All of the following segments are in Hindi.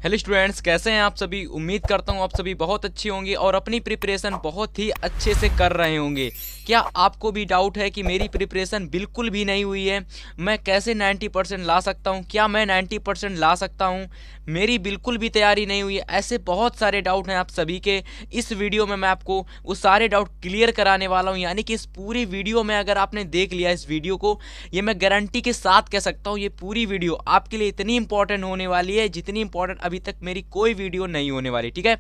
हेलो स्टूडेंट्स, कैसे हैं आप सभी। उम्मीद करता हूं आप सभी बहुत अच्छे होंगे और अपनी प्रिपरेशन बहुत ही अच्छे से कर रहे होंगे। क्या आपको भी डाउट है कि मेरी प्रिपरेशन बिल्कुल भी नहीं हुई है, मैं कैसे 90% ला सकता हूं, क्या मैं 90% ला सकता हूं, मेरी बिल्कुल भी तैयारी नहीं हुई है, ऐसे बहुत सारे डाउट हैं आप सभी के। इस वीडियो में मैं आपको वो सारे डाउट क्लियर कराने वाला हूं। यानी कि इस पूरी वीडियो में अगर आपने देख लिया इस वीडियो को, ये मैं गारंटी के साथ कह सकता हूं ये पूरी वीडियो आपके लिए इतनी इंपॉर्टेंट होने वाली है जितनी इंपॉर्टेंट अभी तक मेरी कोई वीडियो नहीं होने वाली। ठीक है,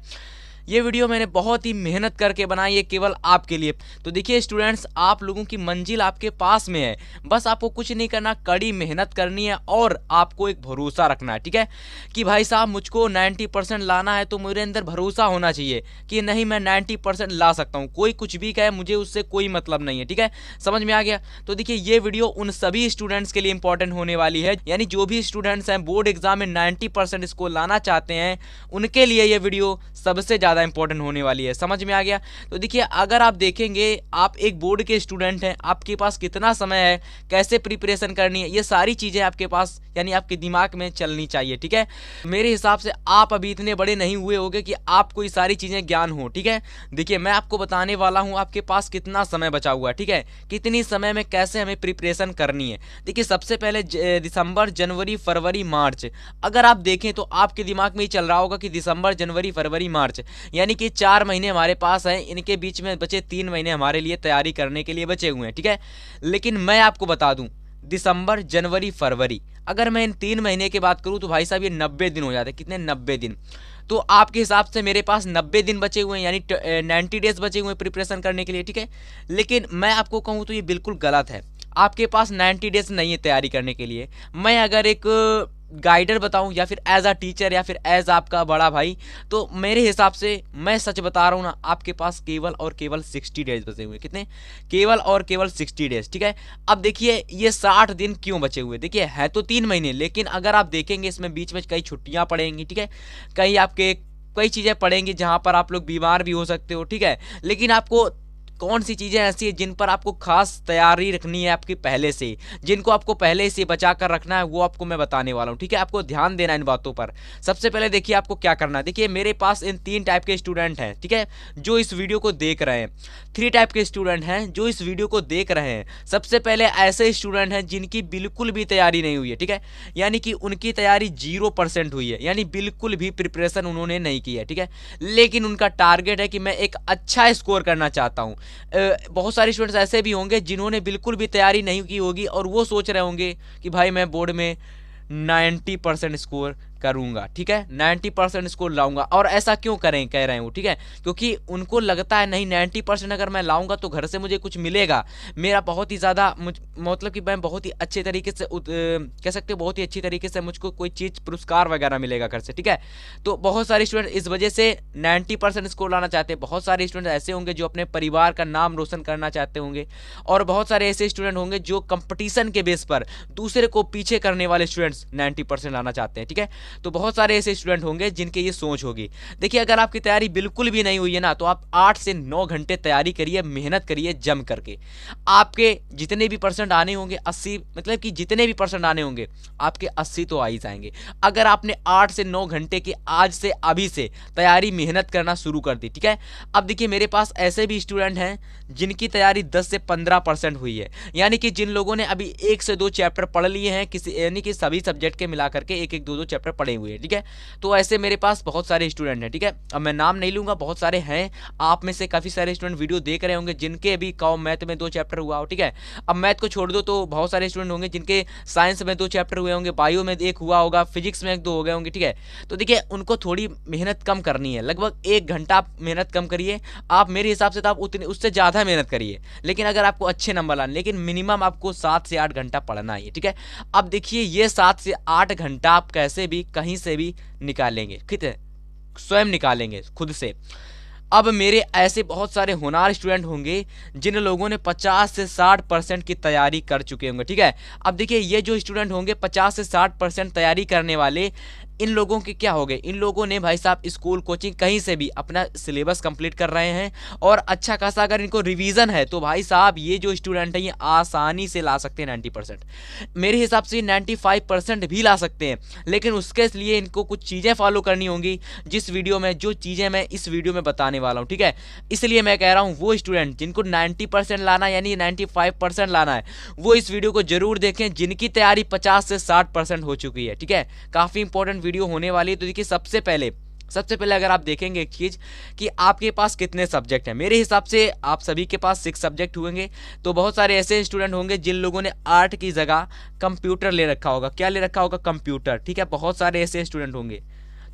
ये वीडियो मैंने बहुत ही मेहनत करके बनाई है केवल आपके लिए। तो देखिए स्टूडेंट्स, आप लोगों की मंजिल आपके पास में है, बस आपको कुछ नहीं करना, कड़ी मेहनत करनी है और आपको एक भरोसा रखना है। ठीक है, कि भाई साहब मुझको 90% लाना है तो मेरे अंदर भरोसा होना चाहिए कि नहीं मैं 90% ला सकता हूँ। कोई कुछ भी कहे मुझे उससे कोई मतलब नहीं है। ठीक है, समझ में आ गया। तो देखिए ये वीडियो उन सभी स्टूडेंट्स के लिए इंपॉर्टेंट होने वाली है, यानी जो भी स्टूडेंट्स हैं बोर्ड एग्जाम में 90% इसको लाना चाहते हैं उनके लिए ये वीडियो सबसे ज्यादा इंपॉर्टेंट होने वाली है। समझ में आ गया। तो देखिए अगर आप देखेंगे, आप एक बोर्ड के स्टूडेंट हैं, आपके पास कितना समय है, कैसे प्रिपरेशन करनी है, ये सारी चीजें आपके पास यानी आपके दिमाग में चलनी चाहिए। ठीक है, मेरे हिसाब से आप अभी इतने बड़े नहीं हुए होंगे कि आपको ये सारी चीजें ज्ञान हो। ठीक है, देखिए मैं आपको बताने वाला हूं आपके पास कितना समय बचा हुआ है। ठीक है, कितनी समय में कैसे हमें प्रिपरेशन करनी है। देखिए सबसे पहले दिसंबर, जनवरी, फरवरी, मार्च, अगर आप देखें तो आपके दिमाग में ही चल रहा होगा कि दिसंबर, जनवरी, फरवरी, मार्च, यानी कि 4 महीने हमारे पास हैं, इनके बीच में बचे 3 महीने हमारे लिए तैयारी करने के लिए बचे हुए हैं। ठीक है, लेकिन मैं आपको बता दूं, दिसंबर, जनवरी, फरवरी, अगर मैं इन 3 महीने की बात करूं तो भाई साहब ये 90 दिन हो जाते हैं। कितने? 90 दिन। तो आपके हिसाब से मेरे पास 90 दिन बचे हुए हैं, यानी 90 डेज बचे हुए हैं प्रिपरेशन करने के लिए। ठीक है, लेकिन मैं आपको कहूं तो ये बिल्कुल गलत है। आपके पास 90 डेज नहीं है तैयारी करने के लिए। मैं अगर एक गाइडर बताऊं या फिर एज अ टीचर या फिर एज आपका बड़ा भाई, तो मेरे हिसाब से मैं सच बता रहा हूं ना, आपके पास केवल और केवल 60 डेज बचे हुए। कितने? केवल और केवल 60 डेज। ठीक है, अब देखिए ये 60 दिन क्यों बचे हुए। देखिए है तो 3 महीने, लेकिन अगर आप देखेंगे इसमें बीच में कई छुट्टियां पड़ेंगी। ठीक है, कई आपके कई चीजें पड़ेंगी जहां पर आप लोग बीमार भी हो सकते हो। ठीक है, लेकिन आपको कौन सी चीजें ऐसी है जिन पर आपको खास तैयारी रखनी है आपकी पहले से, जिनको आपको पहले से बचा कर रखना है, वो आपको मैं बताने वाला हूं। ठीक है, आपको ध्यान देना इन बातों पर। सबसे पहले देखिए आपको क्या करना है। देखिए मेरे पास इन 3 टाइप के स्टूडेंट हैं। ठीक है, जो इस वीडियो को देख रहे हैं, 3 टाइप के स्टूडेंट हैं जो इस वीडियो को देख रहे हैं। सबसे पहले ऐसे स्टूडेंट हैं जिनकी बिल्कुल भी तैयारी नहीं हुई है। ठीक है, यानी कि उनकी तैयारी 0% हुई है, यानी बिल्कुल भी प्रिपरेशन उन्होंने नहीं की है। ठीक है, लेकिन उनका टारगेट है कि मैं एक अच्छा स्कोर करना चाहता हूं। बहुत सारे स्टूडेंट्स ऐसे भी होंगे जिन्होंने बिल्कुल भी तैयारी नहीं की होगी और वो सोच रहे होंगे कि भाई मैं बोर्ड में 90% स्कोर करूंगा। ठीक है, 90% स्कोर लाऊंगा। और ऐसा क्यों कह रहे हैं वो। ठीक है, क्योंकि उनको लगता है नहीं 90% अगर मैं लाऊंगा तो घर से मुझे कुछ मिलेगा, मेरा बहुत ही ज्यादा मतलब कि मैं बहुत ही अच्छे तरीके से कह सकते हो बहुत ही अच्छी तरीके से मुझको कोई चीज पुरस्कार वगैरह मिलेगा घर से। ठीक है, तो बहुत सारे स्टूडेंट इस वजह से 90% स्कोर लाना चाहते हैं। बहुत सारे स्टूडेंट ऐसे होंगे जो अपने परिवार का नाम रोशन करना चाहते होंगे, और बहुत सारे ऐसे स्टूडेंट होंगे जो कंपटीशन के बेस पर दूसरे को पीछे करने वाले स्टूडेंट्स 90% लाना चाहते हैं। ठीक है, तो बहुत सारे ऐसे स्टूडेंट होंगे जिनके ये सोच होगी। देखिए अगर आपकी तैयारी बिल्कुल भी नहीं हुई है ना, तो आप 8 से 9 घंटे तैयारी करिए, मेहनत करिए जम करके। आपके जितने भी परसेंट आने होंगे 80, मतलब कि जितने भी परसेंट आने होंगे आपके 80 तो आ ही जाएंगे, अगर आपने 8 से 9 घंटे की आज से अभी से तैयारी मेहनत करना शुरू कर दी। ठीक है, अब देखिए मेरे पास ऐसे भी स्टूडेंट हैं जिनकी तैयारी 10 से 15% हुई है, यानी कि जिन लोगों ने अभी 1 से 2 चैप्टर पढ़ लिए हैं, किसी यानी कि सभी सब्जेक्ट के मिला करके 1-1, 2-2 चैप्टर पढ़े हुए हैं। ठीक है, तो ऐसे मेरे पास बहुत सारे स्टूडेंट हैं। ठीक है, अब मैं नाम नहीं लूंगा, बहुत सारे हैं। आप में से काफी सारे स्टूडेंट वीडियो देख रहे होंगे जिनके अभी कॉम मैथ में 2 चैप्टर हुआ हो। ठीक है, अब मैथ को छोड़ दो तो बहुत सारे स्टूडेंट होंगे जिनके साइंस में 2 चैप्टर हुए होंगे, बायो में 1 हुआ होगा, फिजिक्स में 1-2 हो गए होंगे। ठीक है, तो देखिए उनको थोड़ी मेहनत कम करनी है, लगभग 1 घंटा आप मेहनत कम करिए। आप मेरे हिसाब से तो आप उतने उससे ज्यादा मेहनत करिए, लेकिन अगर आपको अच्छे नंबर लाने, लेकिन मिनिमम आपको 7 से 8 घंटा पढ़ना है। ठीक है, अब देखिए ये 7 से 8 घंटा आप कैसे भी कहीं से भी निकालेंगे, ठीक है, स्वयं निकालेंगे खुद से। अब मेरे ऐसे बहुत सारे होनहार स्टूडेंट होंगे जिन लोगों ने 50 से 60% की तैयारी कर चुके होंगे। ठीक है, अब देखिए ये जो स्टूडेंट होंगे 50 से 60% तैयारी करने वाले, इन लोगों के क्या हो गए, इन लोगों ने भाई साहब स्कूल कोचिंग कहीं से भी अपना सिलेबस कंप्लीट कर रहे हैं और अच्छा खासा अगर इनको रिवीजन है तो भाई साहब ये जो स्टूडेंट हैं ये आसानी से ला सकते हैं 90%, मेरे हिसाब से 95% भी ला सकते हैं। लेकिन उसके लिए इनको कुछ चीज़ें फॉलो करनी होंगी जिस वीडियो में, जो चीज़ें मैं इस वीडियो में बताने वाला हूँ, ठीक है। इसलिए मैं कह रहा हूँ वो स्टूडेंट जिनको 90% लाना यानी 95% लाना है वो इस वीडियो को जरूर देखें, जिनकी तैयारी 50 से 60% हो चुकी है, ठीक है। काफ़ी इंपॉर्टेंट वीडियो होने वाली है। तो देखिए सबसे पहले अगर आप देखेंगे एक चीज़ कि आपके पास कितने सब्जेक्ट हैं, मेरे हिसाब से आप सभी के पास 6 सब्जेक्ट होंगे। तो बहुत सारे ऐसे स्टूडेंट होंगे जिन लोगों ने आर्ट की जगह कंप्यूटर ले रखा होगा। क्या ले रखा होगा? कंप्यूटर, ठीक है। बहुत सारे ऐसे स्टूडेंट होंगे।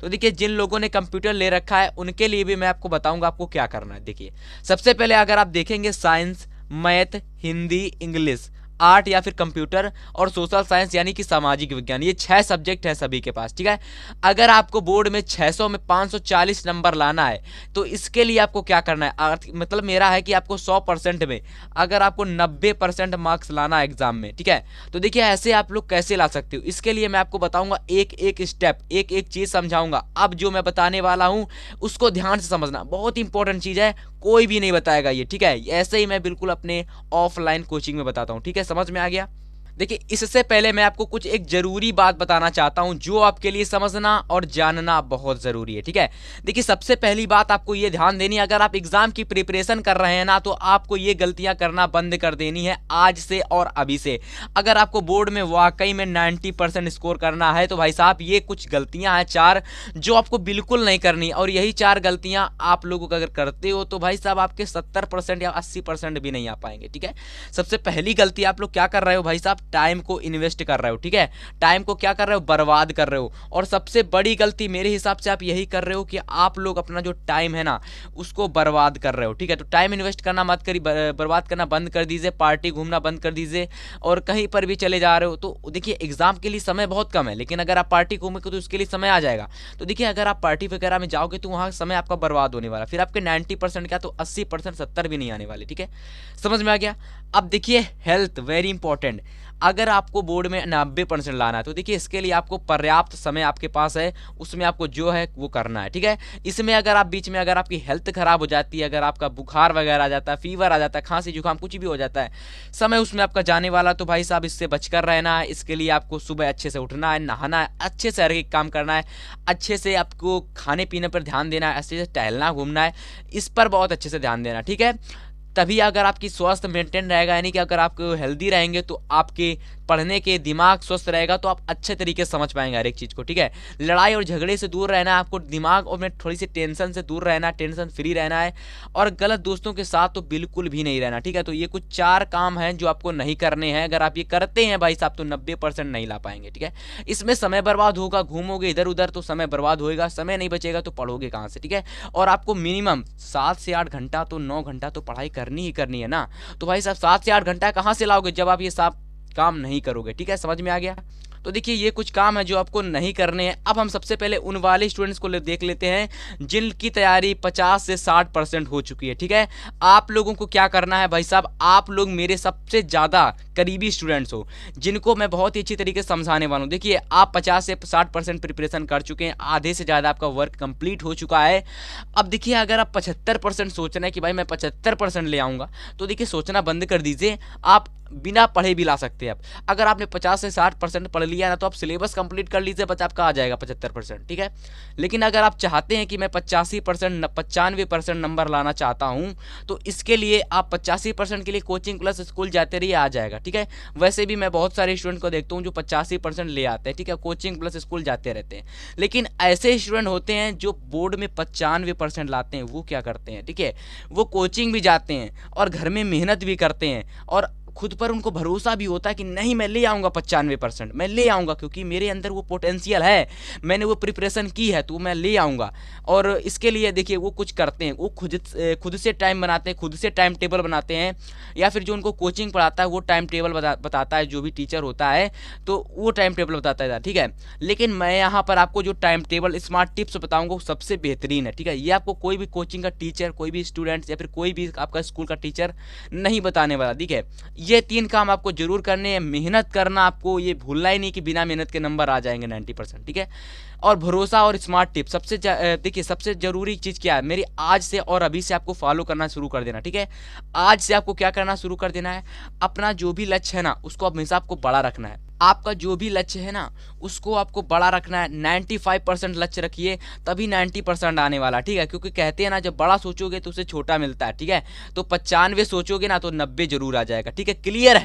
तो देखिए जिन लोगों ने कंप्यूटर ले रखा है उनके लिए भी मैं आपको बताऊंगा आपको क्या करना है। देखिए सबसे पहले अगर आप देखेंगे science, math, Hindi, English, art या फिर कंप्यूटर और सोशल साइंस यानी कि सामाजिक विज्ञान, ये 6 सब्जेक्ट है सभी के पास, ठीक है। अगर आपको बोर्ड में 600 में 540 नंबर लाना है तो इसके लिए आपको क्या करना है, मतलब मेरा है कि आपको 100% में अगर आपको 90% मार्क्स लाना है एग्जाम में, ठीक है। तो देखिए ऐसे आप लोग कैसे ला सकते हो, इसके लिए मैं आपको बताऊंगा एक एक स्टेप, एक एक चीज समझाऊंगा। अब जो मैं बताने वाला हूं उसको ध्यान से समझना, बहुत इंपॉर्टेंट चीज है, कोई भी नहीं बताएगा ये, ठीक है। ऐसे ही मैं बिल्कुल अपने ऑफलाइन कोचिंग में बताता हूं, ठीक है। समझ में आ गया? देखिए इससे पहले मैं आपको कुछ एक जरूरी बात बताना चाहता हूं जो आपके लिए समझना और जानना बहुत जरूरी है, ठीक है। देखिए सबसे पहली बात आपको ये ध्यान देनी है, अगर आप एग्जाम की प्रिपरेशन कर रहे हैं ना तो आपको ये गलतियां करना बंद कर देनी है आज से और अभी से। अगर आपको बोर्ड में वाकई में 90% स्कोर करना है तो भाई साहब ये कुछ गलतियां हैं 4 जो आपको बिल्कुल नहीं करनी, और यही 4 गलतियां आप लोगों को अगर करते हो तो भाई साहब आपके 70% या 80% भी नहीं आ पाएंगे, ठीक है। सबसे पहली गलती आप लोग क्या कर रहे हो भाई साहब, टाइम को इन्वेस्ट कर रहे हो, ठीक है। टाइम को क्या कर रहे हो, बर्बाद कर रहे हो। और सबसे बड़ी गलती मेरे हिसाब से आप यही कर रहे हो कि आप लोग अपना जो टाइम है ना उसको बर्बाद कर रहे हो, ठीक है। तो टाइम इन्वेस्ट करना मत करिए, बर्बाद करना बंद कर दीजिए, पार्टी घूमना बंद कर दीजिए, और कहीं पर भी चले जा रहे हो तो देखिए एग्जाम के लिए समय बहुत कम है, लेकिन अगर आप पार्टी घूमेंगे तो उसके लिए समय आ जाएगा। तो देखिए अगर आप पार्टी वगैरह में जाओगे तो वहाँ समय आपका बर्बाद होने वाला, फिर आपके 90% क्या तो 80% 70 भी नहीं आने वाले, ठीक है। समझ में आ गया? अब देखिए हेल्थ वेरी इंपॉर्टेंट, अगर आपको बोर्ड में 90% लाना है तो देखिए इसके लिए आपको पर्याप्त समय आपके पास है, उसमें आपको जो है वो करना है, ठीक है। इसमें अगर आप बीच में अगर आपकी हेल्थ खराब हो जाती है, अगर आपका बुखार वगैरह आ जाता है, फीवर आ जाता है, खांसी जुकाम कुछ भी हो जाता है, समय उसमें आपका जाने वाला, तो भाई साहब इससे बचकर रहना है। इसके लिए आपको सुबह अच्छे से उठना है, नहाना है, अच्छे से हर एक काम करना है, अच्छे से आपको खाने पीने पर ध्यान देना है, अच्छे से टहलना घूमना है, इस पर बहुत अच्छे से ध्यान देना, ठीक है। तभी अगर आपकी स्वास्थ्य मेंटेन रहेगा, यानी कि अगर आप हेल्दी रहेंगे तो आपके पढ़ने के दिमाग स्वस्थ रहेगा तो आप अच्छे तरीके से समझ पाएंगे हर एक चीज़ को, ठीक है। लड़ाई और झगड़े से दूर रहना है आपको, दिमाग और में थोड़ी सी टेंशन से दूर रहना है, टेंशन फ्री रहना है, और गलत दोस्तों के साथ तो बिल्कुल भी नहीं रहना, ठीक है। तो ये कुछ 4 काम हैं जो आपको नहीं करने हैं, अगर आप ये करते हैं भाई साहब तो 90% नहीं ला पाएंगे, ठीक है। इसमें समय बर्बाद होगा, घूमोगे इधर उधर तो समय बर्बाद होएगा, समय नहीं बचेगा तो पढ़ोगे कहाँ से, ठीक है। और आपको मिनिमम 7 से 8 घंटा तो 9 घंटा तो पढ़ाई करनी ही करनी है ना। तो भाई साहब 7 से 8 घंटा कहाँ से लाओगे जब आप ये सब काम नहीं करोगे, ठीक है। समझ में आ गया? तो देखिए ये कुछ काम है जो आपको नहीं करने हैं। अब हम सबसे पहले उन वाले स्टूडेंट्स को देख लेते हैं जिनकी तैयारी 50 से 60% हो चुकी है, ठीक है। आप लोगों को क्या करना है भाई साहब, आप लोग मेरे सबसे ज़्यादा करीबी स्टूडेंट्स हो जिनको मैं बहुत ही अच्छी तरीके से समझाने वाला हूँ। देखिए आप 50 से 60% प्रिपरेशन कर चुके हैं, आधे से ज़्यादा आपका वर्क कंप्लीट हो चुका है। अब देखिए अगर आप 75% सोच रहे हैं कि भाई मैं 75% ले आऊँगा, तो देखिए सोचना बंद कर दीजिए, आप बिना पढ़े भी ला सकते हैं। आप अगर आपने 50 से 60% पढ़ लिया ना तो आप सिलेबस कंप्लीट कर लीजिए, बस आपका आ जाएगा 75%, ठीक है। लेकिन अगर आप चाहते हैं कि मैं 85% 95% नंबर लाना चाहता हूं तो इसके लिए आप 85% के लिए कोचिंग प्लस स्कूल जाते रहिए, आ जाएगा, ठीक है। वैसे भी मैं बहुत सारे स्टूडेंट को देखता हूँ जो 85% ले आते हैं, ठीक है, कोचिंग प्लस स्कूल जाते रहते हैं। लेकिन ऐसे स्टूडेंट होते हैं जो बोर्ड में 95% लाते हैं, वो क्या करते हैं, ठीक है, वो कोचिंग भी जाते हैं और घर में मेहनत भी करते हैं और खुद पर उनको भरोसा भी होता है कि नहीं मैं ले आऊँगा 95%, मैं ले आऊँगा क्योंकि मेरे अंदर वो पोटेंशियल है, मैंने वो प्रिपरेशन की है तो मैं ले आऊँगा। और इसके लिए देखिए वो कुछ करते हैं, वो खुद से टाइम बनाते हैं, खुद से टाइम टेबल बनाते हैं, या फिर जो उनको कोचिंग पढ़ाता है वो टाइम टेबल बताता है, जो भी टीचर होता है तो वो टाइम टेबल बताता है, ठीक है। लेकिन मैं यहाँ पर आपको जो टाइम टेबल स्मार्ट टिप्स बताऊँगा वो सबसे बेहतरीन है, ठीक है। ये आपको कोई भी कोचिंग का टीचर, कोई भी स्टूडेंट्स या फिर कोई भी आपका स्कूल का टीचर नहीं बताने वाला, ठीक है। ये 3 काम आपको जरूर करने हैं, मेहनत करना, आपको ये भूलना ही नहीं कि बिना मेहनत के नंबर आ जाएंगे 90%, ठीक है। और भरोसा और स्मार्ट टिप सबसे देखिए सबसे जरूरी चीज क्या है, मेरी आज से और अभी से आपको फॉलो करना शुरू कर देना, ठीक है। आज से आपको क्या करना शुरू कर देना है, अपना जो भी लक्ष्य है ना उसको हमेशा आपको बड़ा रखना है। आपका जो भी लक्ष्य है ना उसको आपको बड़ा रखना है। 95% लक्ष्य रखिए, तभी 90% आने वाला, ठीक है। क्योंकि कहते हैं ना जब बड़ा सोचोगे तो उसे छोटा मिलता है, ठीक है। तो 95 सोचोगे ना तो 90 जरूर आ जाएगा, ठीक है। क्लियर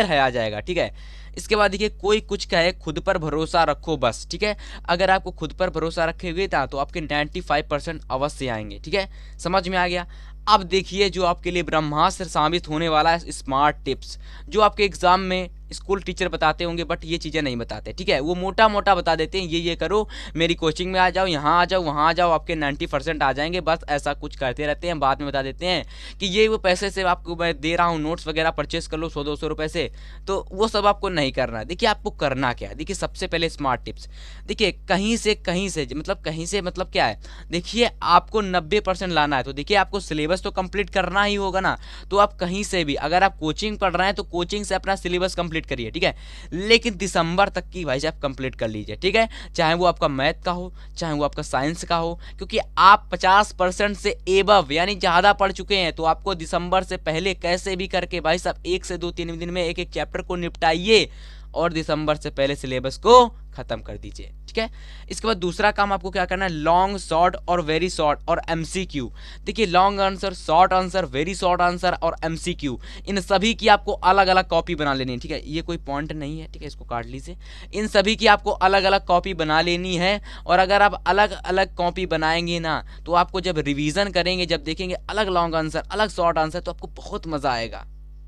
है आ जाएगा, ठीक है। इसके बाद देखिए कोई कुछ कहे खुद पर भरोसा रखो बस, ठीक है। अगर आपको खुद पर भरोसा रखेंगे ना तो आपके 95% अवश्य आएंगे, ठीक है। समझ में आ गया। अब देखिए जो आपके लिए ब्रह्मास्त्र साबित होने वाला है, स्मार्ट टिप्स, जो आपके एग्जाम में स्कूल टीचर बताते होंगे बट ये चीज़ें नहीं बताते, ठीक है। वो मोटा मोटा बता देते हैं, ये करो, मेरी कोचिंग में आ जाओ, यहाँ आ जाओ, वहाँ आ जाओ, आपके 90% आ जाएंगे, बस ऐसा कुछ करते रहते हैं। बाद में बता देते हैं कि ये वो पैसे से आपको मैं दे रहा हूँ, नोट्स वगैरह परचेस कर लो 100-200 रुपये से, तो वो सब आपको नहीं करना है। देखिए आपको करना क्या है, देखिए सबसे पहले स्मार्ट टिप्स, देखिए कहीं से मतलब क्या है, देखिए आपको 90% लाना है तो देखिए आपको सिलेबस तो कंप्लीट करना ही होगा ना। तो आप कहीं से भी, अगर आप कोचिंग पढ़ रहे हैं तो कोचिंग से अपना सिलेबस कंप्लीट करिए, ठीक है। लेकिन दिसंबर तक की भाई साहब कंप्लीट कर लीजिए, ठीक है। चाहे वो आपका मैथ का हो, चाहे वो आपका साइंस का हो, क्योंकि आप 50% से एबव यानी ज्यादा पढ़ चुके हैं। तो आपको दिसंबर से पहले कैसे भी करके भाई साहब 1 से 2-3 दिन में एक एक चैप्टर को निपटाइए और दिसंबर से पहले सिलेबस को खत्म कर दीजिए, ठीक है। इसके बाद दूसरा काम आपको क्या करना है, लॉन्ग, शॉर्ट और वेरी शॉर्ट और एमसीक्यू। देखिए long answer, short answer, very short answer और एमसीक्यू, इन सभी की आपको अलग अलग कॉपी बना लेनी है, ठीक है। ये कोई पॉइंट नहीं है, ठीक है, इसको काट लीजिए। इन सभी की आपको अलग अलग कॉपी बना लेनी है। और अगर आप अलग अलग कॉपी बनाएंगे ना तो आपको जब रिवीजन करेंगे, जब देखेंगे अलग लॉन्ग आंसर, अलग शॉर्ट आंसर, तो आपको बहुत मजा आएगा,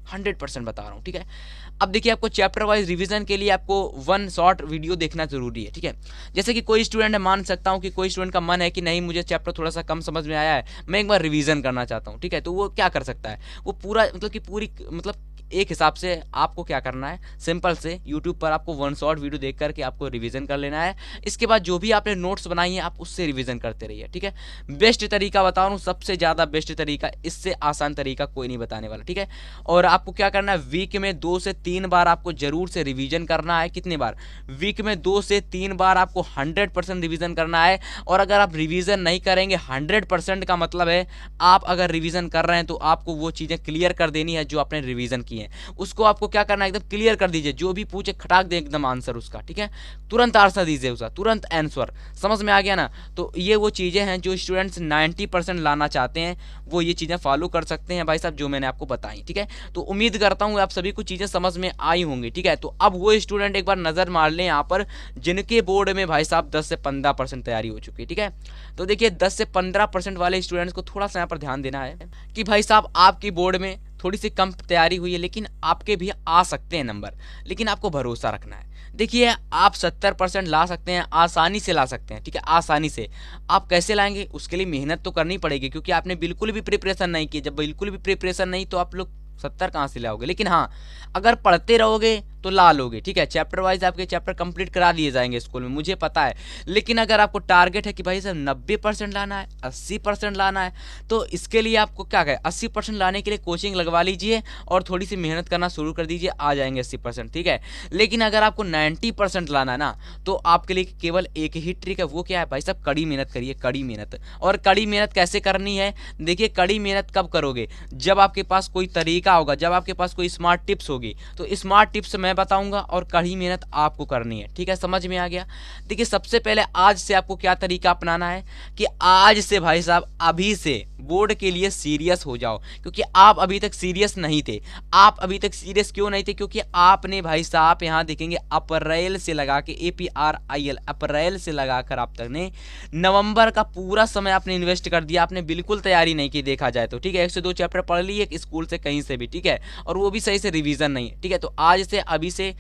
100% बता रहा हूँ, ठीक है। अब देखिए आपको चैप्टर वाइज रिवीजन के लिए आपको 1 शॉर्ट वीडियो देखना जरूरी है, ठीक है। जैसे कि कोई स्टूडेंट है, मान सकता हूँ कि कोई स्टूडेंट का मन है कि नहीं मुझे चैप्टर थोड़ा सा कम समझ में आया है, मैं एक बार रिवीजन करना चाहता हूँ, ठीक है। तो वो क्या कर सकता है, वो पूरा मतलब एक हिसाब से आपको क्या करना है, सिंपल से यूट्यूब पर आपको 1 शॉर्ट वीडियो देख करके आपको रिवीजन कर लेना है। इसके बाद जो भी आपने नोट्स बनाई है आप उससे रिवीजन करते रहिए, ठीक है। बेस्ट तरीका बता रहा हूँ, सबसे ज़्यादा बेस्ट तरीका, इससे आसान तरीका कोई नहीं बताने वाला, ठीक है। और आपको क्या करना है, वीक में 2 से 3 बार आपको जरूर से रिवीजन करना है। कितने बार, वीक में 2 से 3 बार आपको 100% रिवीजन करना है। और अगर आप रिवीजन नहीं करेंगे 100% का मतलब है आप अगर रिवीजन कर रहे हैं तो आपको वो चीज़ें क्लियर कर देनी है जो आपने रिवीजन की है, उसको आपको क्या करना है, एकदम क्लियर कर दीजिए। जो भी पूछे खटाक दे एकदम आंसर उसका, ठीक है। तुरंत आंसर दीजिए उसका, तुरंत आंसर, समझ में आ गया ना। तो ये वो चीज़ें हैं जो स्टूडेंट्स 90% लाना चाहते हैं, वो ये चीज़ें फॉलो कर सकते हैं भाई साहब जो मैंने आपको बताई, ठीक है। तो उम्मीद करता हूँ आप सभी को चीज़ें समझ में आई होंगी, ठीक है। तो अब वो स्टूडेंट एक बार नज़र मार लें यहाँ पर जिनके बोर्ड में भाई साहब 10 से 15% तैयारी हो चुकी है, ठीक है। तो देखिए 10 से 15% वाले स्टूडेंट्स को थोड़ा सा यहाँ पर ध्यान देना है कि भाई साहब आपकी बोर्ड में थोड़ी सी कम तैयारी हुई है, लेकिन आपके भी आ सकते हैं नंबर, लेकिन आपको भरोसा रखना है। देखिए आप 70% ला सकते हैं, आसानी से ला सकते हैं, ठीक है, आसानी से। आप कैसे लाएंगे, उसके लिए मेहनत तो करनी पड़ेगी, क्योंकि आपने बिल्कुल भी प्रिपरेशन नहीं की। जब बिल्कुल भी प्रिपरेशन नहीं तो आप लोग 70 कहाँ से लाओगे। लेकिन हाँ, अगर पढ़ते रहोगे तो ला लोगे, ठीक है। चैप्टर वाइज आपके चैप्टर कंप्लीट करा दिए जाएंगे स्कूल में, मुझे पता है। लेकिन अगर आपको टारगेट है कि भाई साहब 90% लाना है, 80% लाना है, तो इसके लिए आपको क्या कहें, 80% लाने के लिए कोचिंग लगवा लीजिए और थोड़ी सी मेहनत करना शुरू कर दीजिए, आ जाएंगे 80%, ठीक है। लेकिन अगर आपको 90% लाना है ना तो आपके लिए केवल एक ही ट्रिक है, वो क्या है भाई साहब, कड़ी मेहनत करिए, कड़ी मेहनत। और कड़ी मेहनत कैसे करनी है, देखिए कड़ी मेहनत कब करोगे, जब आपके पास कोई तरीका होगा, जब आपके पास कोई स्मार्ट टिप्स होगी। तो स्मार्ट टिप्स मैं बताऊंगा और कड़ी मेहनत आपको करनी है, ठीक है। समझ में आ गया। देखिए सबसे पहले आज से आपको क्या तरीका अपनाना है कि आज से भाई साहब अभी से बोर्ड के लिए सीरियस हो जाओ, क्योंकि आप अभी तक सीरियस नहीं थे। आप अभी तक सीरियस क्यों नहीं थे, क्योंकि आपने भाई साहब यहाँ देखेंगे अप्रैल से लगा के APRIL अप्रैल से लगाकर आप तक ने नवंबर का पूरा समय आपने इन्वेस्ट कर दिया, आपने बिल्कुल तैयारी नहीं की देखा जाए तो, ठीक है। 1 से 2 चैप्टर पढ़ लिए स्कूल से कहीं से भी, ठीक है, और वो भी सही से रिवीजन नहीं है, ठीक है। तो आज से अभी से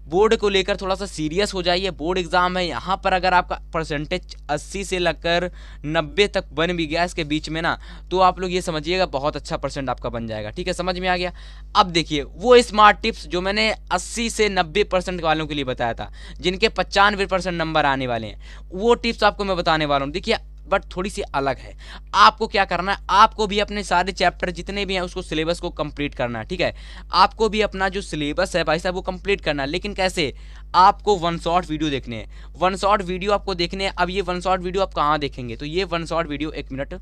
बोर्ड को लेकर थोड़ा सा सीरियस हो जाइए। बोर्ड एग्जाम है, यहाँ पर अगर आपका परसेंटेज 80 से लगकर 90 तक बन भी गया इसके बीच में ना, तो आप लोग ये समझिएगा बहुत अच्छा परसेंट आपका बन जाएगा, ठीक है। समझ में आ गया। अब देखिए वो स्मार्ट टिप्स जो मैंने 80 से 90% वालों के लिए बताया था, जिनके 95% नंबर आने वाले हैं, वो टिप्स आपको मैं बताने वाला हूँ। देखिए बट थोड़ी सी अलग है। आपको क्या करना है, आपको भी अपने सारे चैप्टर जितने भी हैं उसको सिलेबस को कंप्लीट करना है, ठीक है। आपको भी अपना जो सिलेबस है भाई साहब वो कंप्लीट करना है, लेकिन कैसे, आपको वन शॉट वीडियो देखने हैं, वन शॉट वीडियो आपको देखने हैं। अब ये वन शॉट वीडियो आप कहाँ देखेंगे, तो ये वन शॉट वीडियो, एक मिनट,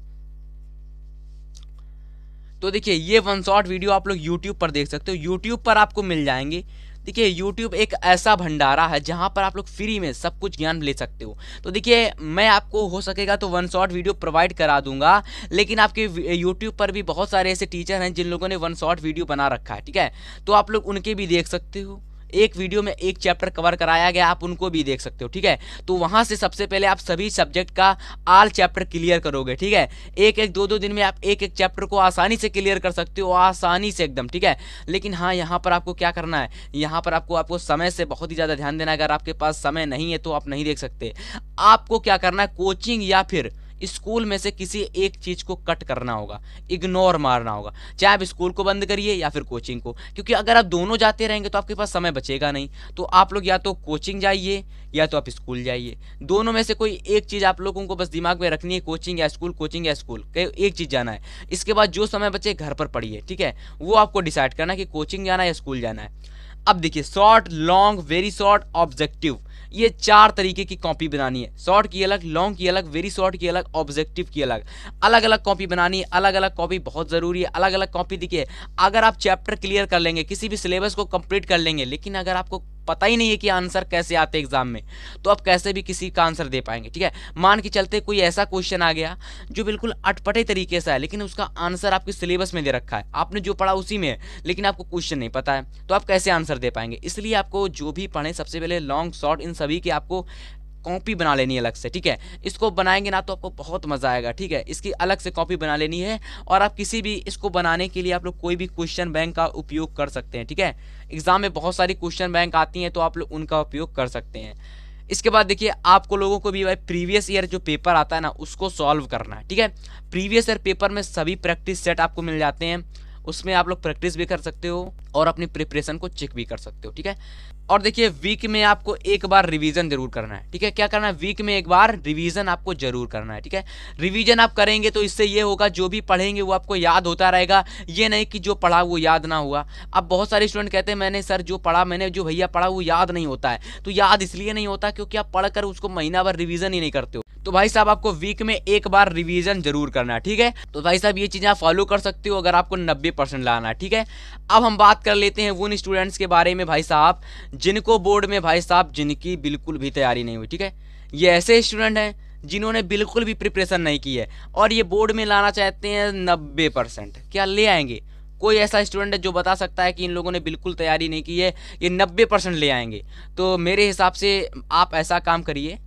तो देखिए ये वन शॉट वीडियो आप लोग यूट्यूब पर देख सकते हो, यूट्यूब पर आपको मिल जाएंगे। देखिए यूट्यूब एक ऐसा भंडारा है जहां पर आप लोग फ्री में सब कुछ ज्ञान ले सकते हो। तो देखिए मैं आपको हो सकेगा तो वन शॉट वीडियो प्रोवाइड करा दूंगा, लेकिन आपके यूट्यूब पर भी बहुत सारे ऐसे टीचर हैं जिन लोगों ने वन शॉट वीडियो बना रखा है, ठीक है, तो आप लोग उनके भी देख सकते हो। एक वीडियो में एक चैप्टर कवर कराया गया, आप उनको भी देख सकते हो, ठीक है। तो वहां से सबसे पहले आप सभी सब्जेक्ट का ऑल चैप्टर क्लियर करोगे, ठीक है। एक एक दो दो दिन में आप एक एक चैप्टर को आसानी से क्लियर कर सकते हो, आसानी से एकदम, ठीक है। लेकिन हाँ, यहाँ पर आपको क्या करना है, यहाँ पर आपको समय से बहुत ही ज़्यादा ध्यान देना है। अगर आपके पास समय नहीं है तो आप नहीं देख सकते। आपको क्या करना है, कोचिंग या फिर स्कूल में से किसी एक चीज को कट करना होगा, इग्नोर मारना होगा। चाहे आप स्कूल को बंद करिए या फिर कोचिंग को, क्योंकि अगर आप दोनों जाते रहेंगे तो आपके पास समय बचेगा नहीं। तो आप लोग या तो कोचिंग जाइए या तो आप स्कूल जाइए, दोनों में से कोई एक चीज आप लोगों को बस दिमाग में रखनी है, कोचिंग या स्कूल, कोचिंग या स्कूल, एक चीज जाना है। इसके बाद जो समय बचे घर पर पढ़िए, ठीक है, वो आपको डिसाइड करना है कि कोचिंग जाना है या स्कूल जाना है। अब देखिए short, long, very short, objective, ये 4 तरीके की कॉपी बनानी है। शॉर्ट की अलग, लॉन्ग की अलग, वेरी शॉर्ट की अलग, ऑब्जेक्टिव की अलग, अलग अलग कॉपी बनानी है। अलग अलग कॉपी बहुत जरूरी है। अलग अलग कॉपी देखिए, अगर आप चैप्टर क्लियर कर लेंगे, किसी भी सिलेबस को कंप्लीट कर लेंगे, लेकिन अगर आपको पता ही नहीं है कि आंसर कैसे आते एग्जाम में, तो आप कैसे भी किसी का आंसर दे पाएंगे, ठीक है। मान के चलते कोई ऐसा क्वेश्चन आ गया जो बिल्कुल अटपटे तरीके से है, लेकिन उसका आंसर आपके सिलेबस में दे रखा है, आपने जो पढ़ा उसी में है, लेकिन आपको क्वेश्चन नहीं पता है, तो आप कैसे आंसर दे पाएंगे। इसलिए आपको जो भी पढ़े सबसे पहले लॉन्ग, शॉर्ट, इन सभी की आपको कॉपी बना लेनी है अलग से, ठीक है। इसको बनाएंगे ना तो आपको बहुत मजा आएगा, ठीक है। इसकी अलग से कॉपी बना लेनी है, और आप किसी भी इसको बनाने के लिए आप लोग कोई भी क्वेश्चन बैंक का उपयोग कर सकते हैं, ठीक है। एग्जाम में बहुत सारी क्वेश्चन बैंक आती हैं, तो आप लोग उनका उपयोग कर सकते हैं। इसके बाद देखिए आपको लोगों को भी भाई प्रीवियस ईयर जो पेपर आता है ना उसको सॉल्व करना है, ठीक है। प्रीवियस ईयर पेपर में सभी प्रैक्टिस सेट आपको मिल जाते हैं, उसमें आप लोग प्रैक्टिस भी कर सकते हो और अपनी प्रिपरेशन को चेक भी कर सकते हो, ठीक है। और देखिए वीक में आपको एक बार रिवीजन जरूर करना है, ठीक है। क्या करना है, वीक में एक बार रिवीजन आपको जरूर करना है, ठीक है। रिवीजन आप करेंगे तो इससे ये होगा, जो भी पढ़ेंगे वो आपको याद होता रहेगा, ये नहीं कि जो पढ़ा वो याद ना हुआ। अब बहुत सारे स्टूडेंट कहते हैं मैंने सर जो पढ़ा, मैंने जो भैया पढ़ा वो याद नहीं होता है, तो याद इसलिए नहीं होता क्योंकि आप पढ़कर उसको महीना भर रिवीजन ही नहीं करते हो। तो भाई साहब आपको वीक में एक बार रिवीजन जरूर करना है, ठीक है। तो भाई साहब ये चीजें आप फॉलो कर सकते हो अगर आपको 90% लाना है, ठीक है। अब हम बात कर लेते हैं उन स्टूडेंट्स के बारे में भाई साहब जिनको बोर्ड में भाई साहब जिनकी बिल्कुल भी तैयारी नहीं हुई, ठीक है। ये ऐसे स्टूडेंट हैं जिन्होंने बिल्कुल भी प्रिपरेशन नहीं की है और ये बोर्ड में लाना चाहते हैं 90%। क्या ले आएंगे? कोई ऐसा स्टूडेंट है जो बता सकता है कि इन लोगों ने बिल्कुल तैयारी नहीं की है, ये 90% ले आएंगे? तो मेरे हिसाब से आप ऐसा काम करिए,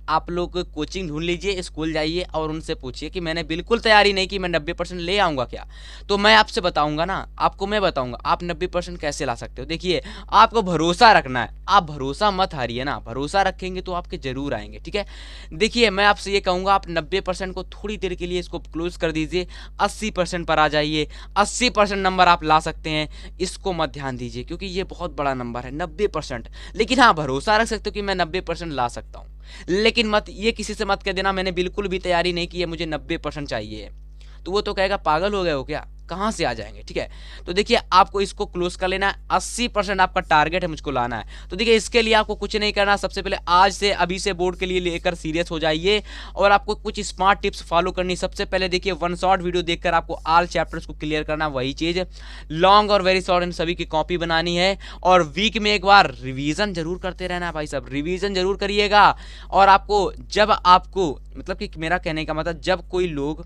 आप लोग कोचिंग ढूंढ लीजिए, स्कूल जाइए और उनसे पूछिए कि मैंने बिल्कुल तैयारी नहीं की, मैं 90% ले आऊँगा क्या? तो मैं आपसे बताऊँगा ना, आपको मैं बताऊँगा आप 90% कैसे ला सकते हो। देखिए आपको भरोसा रखना है, आप भरोसा मत हारिए ना, भरोसा रखेंगे तो आपके जरूर आएंगे, ठीक है। देखिए मैं आपसे ये कहूँगा आप 90% को थोड़ी देर के लिए इसको क्लोज कर दीजिए, 80% पर आ जाइए। 80% नंबर आप ला सकते हैं, इसको मत ध्यान दीजिए क्योंकि ये बहुत बड़ा नंबर है 90%। लेकिन हाँ भरोसा रख सकते हो कि मैं 90% ला सकता हूँ, लेकिन मत ये किसी से मत कह देना मैंने बिल्कुल भी तैयारी नहीं की है, मुझे 90% चाहिए, तो वो तो कहेगा पागल हो गए हो क्या, कहाँ से आ जाएंगे, ठीक है। तो देखिए आपको इसको क्लोज कर लेना है, 80% आपका टारगेट है मुझको लाना है। तो देखिए इसके लिए आपको कुछ नहीं करना, सबसे पहले आज से अभी से बोर्ड के लिए लेकर सीरियस हो जाइए और आपको कुछ स्मार्ट टिप्स फॉलो करनी। सबसे पहले देखिए वन शॉट वीडियो देखकर आपको ऑल चैप्टर्स को क्लियर करना, वही चीज लॉन्ग और वेरी शॉर्ट इन सभी की कॉपी बनानी है और वीक में एक बार रिवीजन जरूर करते रहना भाई साहब, रिवीजन जरूर करिएगा। और आपको जब आपको मतलब कि मेरा कहने का मतलब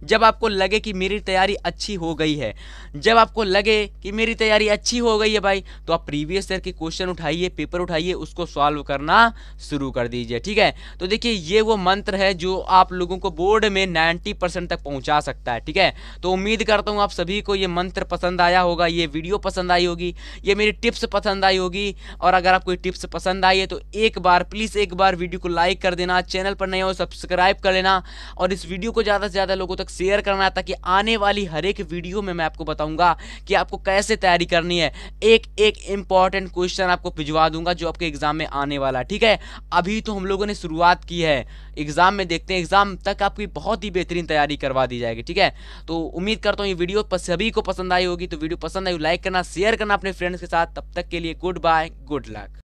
जब आपको लगे कि मेरी तैयारी अच्छी हो गई है, जब आपको लगे कि मेरी तैयारी अच्छी हो गई है भाई, तो आप प्रीवियस ईयर के क्वेश्चन उठाइए, पेपर उठाइए, उसको सॉल्व करना शुरू कर दीजिए, ठीक है। तो देखिए ये वो मंत्र है जो आप लोगों को बोर्ड में 90% तक पहुंचा सकता है, ठीक है। तो उम्मीद करता हूं आप सभी को ये मंत्र पसंद आया होगा, ये वीडियो पसंद आई होगी, ये मेरी टिप्स पसंद आई होगी। और अगर आपको टिप्स पसंद आई है तो एक बार प्लीज एक बार वीडियो को लाइक कर देना, चैनल पर नए हो सब्सक्राइब कर लेना और इस वीडियो को ज़्यादा से ज़्यादा लोगों तक तक शेयर करना, ताकि आने वाली हर एक वीडियो में मैं आपको बताऊंगा कि आपको कैसे तैयारी करनी है। एक एक इंपॉर्टेंट क्वेश्चन आपको भिजवा दूंगा जो आपके एग्जाम में आने वाला है। ठीक है, अभी तो हम लोगों ने शुरुआत की है, एग्जाम में देखते हैं, एग्जाम तक आपकी बहुत ही बेहतरीन तैयारी करवा दी जाएगी। ठीक है, तो उम्मीद करता हूँ ये वीडियो सभी को पसंद आई होगी। तो वीडियो पसंद आई लाइक करना, शेयर करना अपने फ्रेंड्स के साथ। तब तक के लिए गुड बाय, गुड लक।